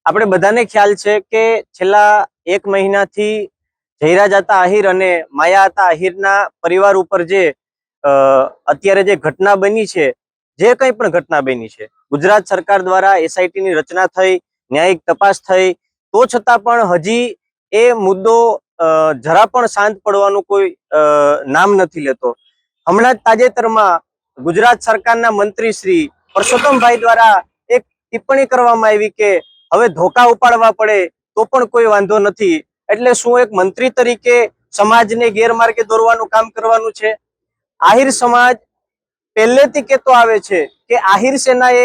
આપણે બધાને ખ્યાલ છે કે છેલ્લા 1 મહિનાથી જયરાજાતા આહિર અને માયાતા આહિરના પરિવાર ઉપર જે અત્યારે જે ઘટના બની છે, જે કંઈ પણ ઘટના બની છે, ગુજરાત સરકાર દ્વારા એસઆઈટીની રચના થઈ, ન્યાયિક તપાસ થઈ, તો છતાં પણ હજી એ મુદ્દો જરા પણ શાંત પડવાનું કોઈ નામ નથી લેતો. હમણાં જ તાજેતરમાં ગુજરાત સરકારના મંત્રી શ્રી પરસોત્તમભાઈ દ્વારા એક ટિપ્પણી કરવામાં આવી કે હવે ધોકા ઉપાડવા પડે તો પણ કોઈ વાંધો નથી. એટલે શું એક મંત્રી તરીકે સમાજને ગેરમાર્ગે દોરવાનું કામ કરવાનું છે? આહિર સમાજ પહેલેથી કહેતો આવે છે કે આહિર સેનાએ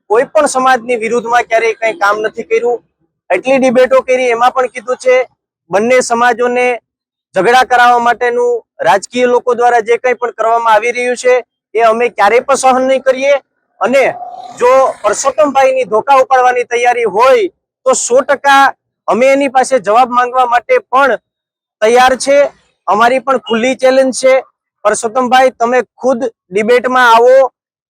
કોઈ પણ સમાજની વિરુદ્ધમાં ક્યારેય કંઈ કામ નથી કર્યું. એટલી ડિબેટો કરી, એમાં પણ કીધું છે બંને સમાજોને ઝઘડા કરાવવા માટેનું રાજકીય લોકો દ્વારા જે કંઈ પણ કરવામાં આવી રહ્યું છે એ અમે ક્યારેય પણ સહન નહીં કરીએ. અને જો પરસોત્તમભાઈની ધોકા ઉપાડવાની તૈયારી હોય તો 100% અમે એની પાસે જવાબ માંગવા માટે પણ તૈયાર છે. અમારી પણ ખુલ્લી ચેલેન્જ છે. પરસોત્તમભાઈ, તમે ખુદ ડિબેટમાં આવો,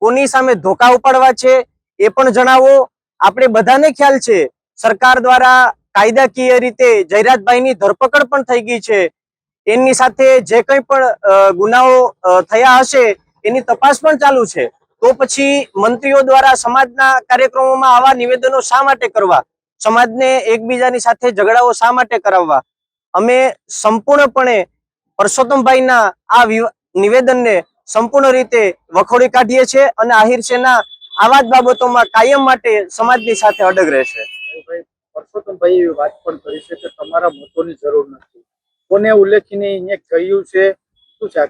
કોની સામે ધોકા ઉપાડવા છે એ પણ જણાવો. આપણે બધાને ખ્યાલ છે સરકાર દ્વારા કાયદાકીય રીતે જયરાજભાઈની ધરપકડ પણ થઈ ગઈ છે. એની સાથે જે કંઈ પણ ગુનાઓ થયા હશે એની તપાસ પણ ચાલુ છે. તો પછી મંત્રીઓ દ્વારા સમાજના કાર્યક્રમોમાં આવા નિવેદનો શા માટે કરવા? સમાજને એકબીજાની સાથે ઝઘડાઓ શા માટે કરાવવા? અમે સંપૂર્ણપણે પરસોત્તમભાઈના આ નિવેદનને સંપૂર્ણ રીતે વખોડી કાઢીએ છીએ અને આહિર સેના આવા જ બાબતોમાં કાયમ માટે સમાજની સાથે અડગ રહેશે. પરસોત્તમભાઈ એવી વાત પણ કરી છે કે તમારા મતોની જરૂર નથી. કોને ઉલ્લેખીને એને કહ્યું છે? શું છે?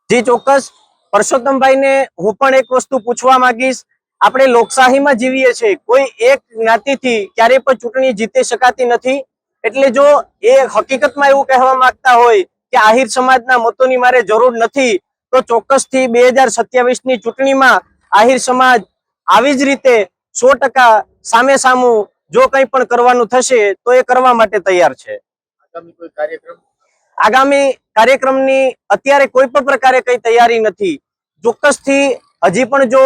જી ચોક્કસ. પરસોત્તમભાઈને હું પણ એક વસ્તુ પૂછવા માંગીશ. આપણે લોકશાહીમાં જીવીએ છીએ. કોઈ એક જ્ઞાતિથી ક્યારેય પણ ચૂંટણી જીતી શકાતી નથી. એટલે જો એ હકીકતમાં એવું કહેવા માંગતા હોય કે આહિર સમાજના મતોની મારે જરૂર નથી, તો ચોક્કસથી 2027ની ચૂંટણીમાં આહિર સમાજ આવી જ રીતે 100% સામે સામું જો કંઈ પણ કરવાનું થશે તો એ કરવા માટે તૈયાર છે. આગામી કોઈ કાર્યક્રમ? આગામી કાર્યક્રમની અત્યારે કોઈ પણ પ્રકારે કઈ તૈયારી નથી. ચોક્કસથી હજી પણ જો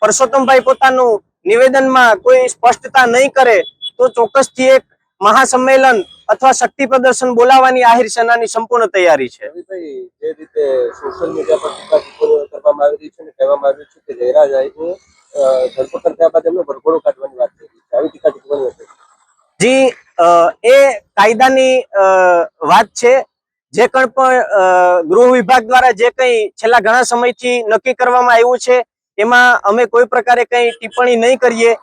પરસોત્તમભાઈ પોતાનું નિવેદનમાં કોઈ સ્પષ્ટતા નહીં કરે તો ચોક્કસથી એક મહાસંમેલન અથવા શક્તિ પ્રદર્શન બોલાવવાની આહિર સેનાની સંપૂર્ણ તૈયારી છે. જે રીતે સોશિયલ મીડિયા પર ટીકા કરવામાં આવી રહી છે અને કહેવામાં આવ્યું છે કે જયરાજ આહિરની ધરપકડ થયા બાદ એમને વરઘોડો કાઢવાની વાત કરી છે, આવી ટીકા ટિપ્પણીઓ છે. જી, એ કાયદાની વાત છે. જે કંઈ પણ ગૃહ વિભાગ દ્વારા જે કંઈ છેલ્લા ઘણા સમયથી નક્કી કરવામાં આવ્યું છે એમાં અમે કોઈ પ્રકારે કંઈ ટિપ્પણી નહીં કરીએ.